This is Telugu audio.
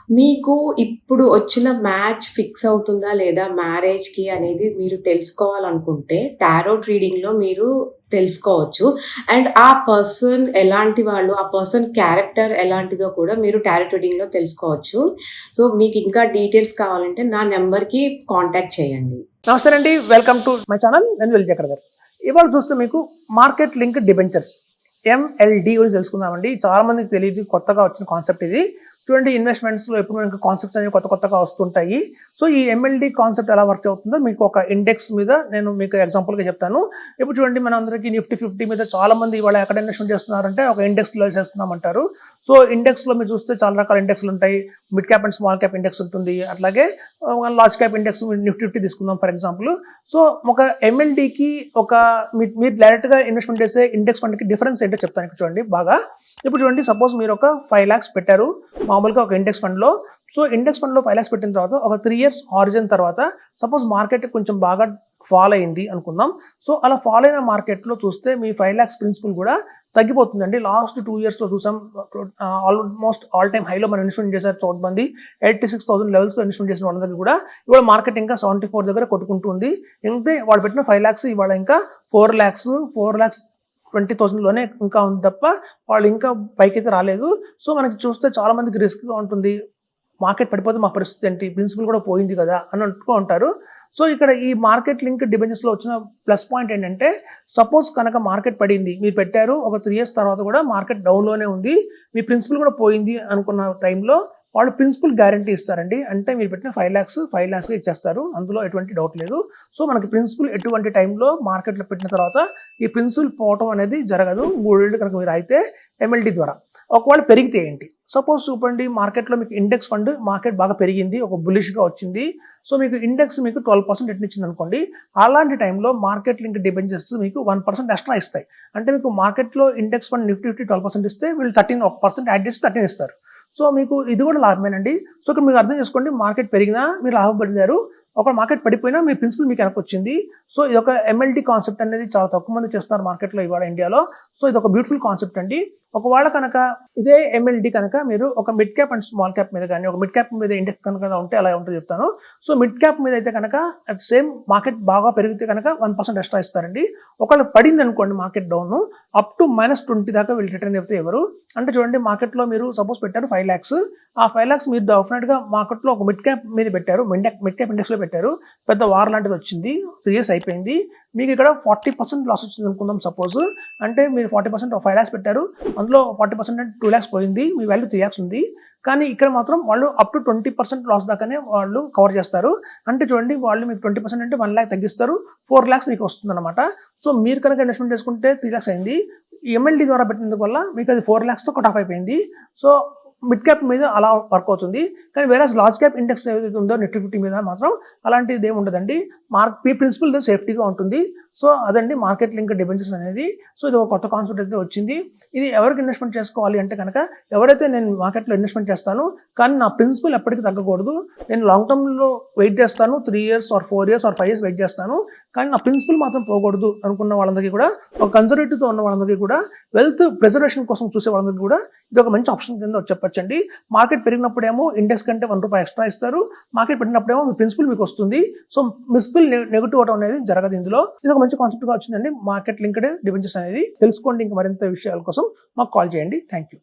మీకు ఇప్పుడు వచ్చిన మ్యాచ్ ఫిక్స్ అవుతుందా లేదా మ్యారేజ్‌కి అనేది మీరు తెలుసుకోవాలనుకుంటే టారోట్ రీడింగ్‌లో మీరు తెలుసుకోవచ్చు. అండ్ ఆ పర్సన్ ఎలాంటి వాళ్ళు, ఆ పర్సన్ క్యారెక్టర్ ఎలాంటిదో కూడా మీరు టారోట్ రీడింగ్‌లో తెలుసుకోవచ్చు. సో, మీకు ఇంకా డీటెయిల్స్ కావాలంటే నా నంబర్‌కి కాంటాక్ట్ చేయండి. నమస్తే అండి, వెల్కమ్ టు మై ఛానల్. నేను విజయకర్ గారు. ఇవాళ చూస్తే మీకు మార్కెట్ లింక్ డిబెంచర్స్ ఎంఎల్డి గురించి తెలుసుకుందామండి. చాలా మందికి తెలియదు, కొత్తగా వచ్చిన కాన్సెప్ట్ ఇది. చూడండి, ఇన్వెస్ట్మెంట్స్లో ఎప్పుడు మనకి కాన్సెప్ట్స్ అనేవి కొత్తగా వస్తుంటాయి. సో ఈ ఎంఎల్డి కాన్సెప్ట్ ఎలా వర్క్ అవుతుందో మీకు ఒక ఇండెక్స్ మీద నేను మీకు ఎగ్జాంపుల్గా చెప్తాను. ఇప్పుడు చూడండి, మన అందరికీ నిఫ్టీ 50 మీద చాలా మంది ఇవాళ ఎక్కడ ఇన్వెస్ట్మెంట్ చేస్తున్నారంటే ఒక ఇండెక్స్లో చేస్తున్నామంటారు. సో ఇండెక్స్లో మీరు చూస్తే చాలా రకాల ఇండెక్స్లు ఉంటాయి. Mid cap and small cap index ఉంటుంది. అట్లాగే లార్జ్ క్యాప్ ఇండెక్స్ నిఫ్టీ 50 తీసుకుందాం ఫర్ ఎగ్జాంపుల్. సో ఒక ఎంఎల్డికి ఒక మీరు డైరెక్ట్గా ఇన్వెస్ట్మెంట్ చేసే ఇండెక్స్ ఫండ్కి డిఫరెన్స్ ఏంటో చెప్తాను. ఇక్కడ చూడండి బాగా. ఇప్పుడు చూడండి, సపోజ్ మీరు ఒక 5 lakhs పెట్టారు మామూలుగా ఒక ఇండెక్స్ ఫండ్లో. సో ఇండెక్స్ ఫండ్లో 5 lakhs పెట్టిన తర్వాత ఒక 3 years ఆరిజిన్ తర్వాత సపోజ్ మార్కెట్ కొంచెం బాగా ఫాల్ అయింది అనుకుందాం. సో అలా ఫాల్ అయిన మార్కెట్లో చూస్తే మీ 5 lakhs ప్రిన్సిపల్ కూడా తగ్గిపోతుందండి. లాస్ట్ 2 yearsలో చూసాం, ఆల్మోస్ట్ ఆల్ టైమ్ హైలో మనం ఇన్వెస్ట్మెంట్ చేశారు చాలా మంది. 86,000 లెవెల్స్లో ఇన్వెస్ట్మెంట్ చేసిన వాళ్ళ దగ్గర కూడా ఇవాళ మార్కెట్ ఇంకా 74 దగ్గర కొట్టుకుంటుంది. ఇంతే వాళ్ళు పెట్టిన 5 lakhs ఇవాళ ఇంకా 4,20,000లోనే ఇంకా ఉంది తప్ప వాళ్ళు ఇంకా పైకైతే రాలేదు. సో మనకి చూస్తే చాలా మందికి రిస్క్గా ఉంటుంది. మార్కెట్ పడిపోతే మా పరిస్థితి ఏంటి, ప్రిన్సిపల్ కూడా పోయింది కదా అని అనుకో ఉంటారు. సో ఇక్కడ ఈ మార్కెట్ లింక్ డిబెంచర్స్లో వచ్చిన ప్లస్ పాయింట్ ఏంటంటే, సపోజ్ కనుక మార్కెట్ పడింది, మీరు పెట్టారు ఒక 3 years తర్వాత కూడా మార్కెట్ డౌన్లోనే ఉంది, మీ ప్రిన్సిపల్ కూడా పోయింది అనుకున్న టైంలో వాళ్ళు ప్రిన్సిపల్ గ్యారంటీ ఇస్తారండి. అంటే మీరు పెట్టిన 5 lakhs ఇచ్చేస్తారు, అందులో ఎటువంటి డౌట్ లేదు. సో మనకి ప్రిన్సిపల్ ఎటువంటి టైంలో మార్కెట్లో పెట్టిన తర్వాత ఈ ప్రిన్సిపల్ పోవటం అనేది జరగదు. 3 ఏళ్ళు కనుక మీరు అయితే ఎంఎల్డి ద్వారా. ఒకవేళ పెరిగితే ఏంటి, సపోజ్ చూపండి, మార్కెట్లో మీకు ఇండెక్స్ ఫండ్ మార్కెట్ బాగా పెరిగింది, ఒక బులిష్గా వచ్చింది. సో మీకు ఇండెక్స్ మీకు 12% రిటర్న్ ఇచ్చింది అనుకోండి. అలాంటి టైంలో మార్కెట్ లింక్ డిబెంచర్స్ మీకు 1% ఎక్స్ట్రా ఇస్తాయి. అంటే మీకు మార్కెట్లో ఇండెక్స్ ఫండ్ నిఫ్టీ 12% ఇస్తే వీళ్ళు 1% యాడ్ చేసి 13 ఇస్తారు. సో మీకు ఇది కూడా లాభమేనండి. సో ఇక్కడ మీరు అర్థం చేసుకోండి, మార్కెట్ పెరిగినా మీరు లాభపడినారు, ఒక మార్కెట్ పడిపోయినా మీ ప్రిన్సిపల్ మీకు వెనక్కి వచ్చింది. సో ఇది ఒక ఎంఎల్డి కాన్సెప్ట్ అనేది చాలా తక్కువ మంది చేస్తున్నారు మార్కెట్లో ఇవాళ ఇండియాలో. సో ఇది ఒక బ్యూటిఫుల్ కాన్సెప్ట్ అండి. ఒకవేళ కనుక ఇదే ఎంఎల్డి కనుక మీరు ఒక mid cap and small cap మీద కానీ, ఒక మిడ్ క్యాప్ మీద ఇండెక్స్ కనుక ఉంటే అలా ఉంటుందో చెప్తాను. సో మిడ్ క్యాప్ మీద అయితే కనుక అట్ సేమ్ మార్కెట్ బాగా పెరిగితే కనుక 1% ఎక్స్ట్రా ఇస్తారండి. ఒకవేళ పడింది అనుకోండి మార్కెట్ డౌన్, అప్ టు -20 దాకా వీళ్ళు రిటర్న్ చెప్తే ఎవరు అంటే చూడండి, మార్కెట్లో మీరు సపోజ్ పెట్టారు 5 lakhs. ఆ 5 lakhs మీరు డెఫినెట్గా మార్కెట్లో ఒక మిడ్ క్యాప్ మీద పెట్టారు, మిడ్ క్యాప్ ఇండెక్స్లో పెట్టారు, పెద్ద వార్ లాంటిది వచ్చింది, 3 years అయిపోయింది, మీకు ఇక్కడ 40% లాస్ వచ్చింది అనుకుందాం సపోజ్. అంటే మీరు 40% 5 lakhs పెట్టారు, అందులో 40% అంటే 2 lakhs పోయింది, మీ వాల్యూ 3 lakhs ఉంది. కానీ ఇక్కడ మాత్రం వాళ్ళు అప్ టు 20% లాస్ దాకానే వాళ్ళు కవర్ చేస్తారు. అంటే చూడండి, వాళ్ళు మీకు 20% అంటే 1 lakh తగ్గిస్తారు, 4 lakhs మీకు వస్తుంది అనమాట. సో మీరు కనుక ఇన్వెస్ట్మెంట్ చేసుకుంటే 3 lakhs అయింది. ఎంఎల్డి ద్వారా పెట్టినందుకు వల్ల మీకు అది 4 lakhsతో కట్ ఆఫ్ అయిపోయింది. సో మిడ్ క్యాప్ మీద అలా వర్క్ అవుతుంది. కానీ వేరే లార్జ్ క్యాప్ ఇండెక్స్ ఏదైతే ఉందో నిఫ్టీ 50 మీద మాత్రం అలాంటిది ఏమి ఉండదండి. మీ ప్రిన్సిపల్ సేఫ్టీగా ఉంటుంది. సో అదండి మార్కెట్ లింక్ డిబెంచర్స్ అనేది. సో ఇది ఒక కొత్త కాన్సెప్ట్ అయితే వచ్చింది. ఇది ఎవరికి ఇన్వెస్ట్మెంట్ చేసుకోవాలి అంటే కనుక, ఎవరైతే నేను మార్కెట్లో ఇన్వెస్ట్మెంట్ చేస్తాను కానీ నా ప్రిన్సిపల్ ఎప్పటికీ తగ్గకూడదు, నేను లాంగ్ టర్మ్లో వెయిట్ చేస్తాను, 3 years or 4 years or 5 years wait చేస్తాను, కానీ నా ప్రిన్సిపల్ మాత్రం పోకూడదు అనుకున్న వాళ్ళందరికీ కూడా, ఒక కన్సర్వేటివ్తో ఉన్న వాళ్ళందరికీ కూడా, వెల్త్ ప్రిజర్వేషన్ కోసం చూసే వాళ్ళందరికీ కూడా ఇది ఒక మంచి ఆప్షన్ కింద చెప్పొచ్చండి. మార్కెట్ పెరిగినప్పుడేమో ఇండెక్స్ కంటే ₹1 ఎక్స్ట్రా ఇస్తారు, మార్కెట్ పెట్టినప్పుడేమో మీ ప్రిన్సిపల్ మీకు వస్తుంది. సో ప్రిన్సిపల్ నెగిటివ్ అవడం అనేది జరగదు ఇందులో. ఇది ఒక మంచి కాన్సెప్ట్గా వచ్చిందండి మార్కెట్ లింక్డ్ డిబెంచర్స్ అనేది. తెలుసుకోండి, ఇంకా మరింత విషయాల కోసం మాకు కాల్ చేయండి. Thank you.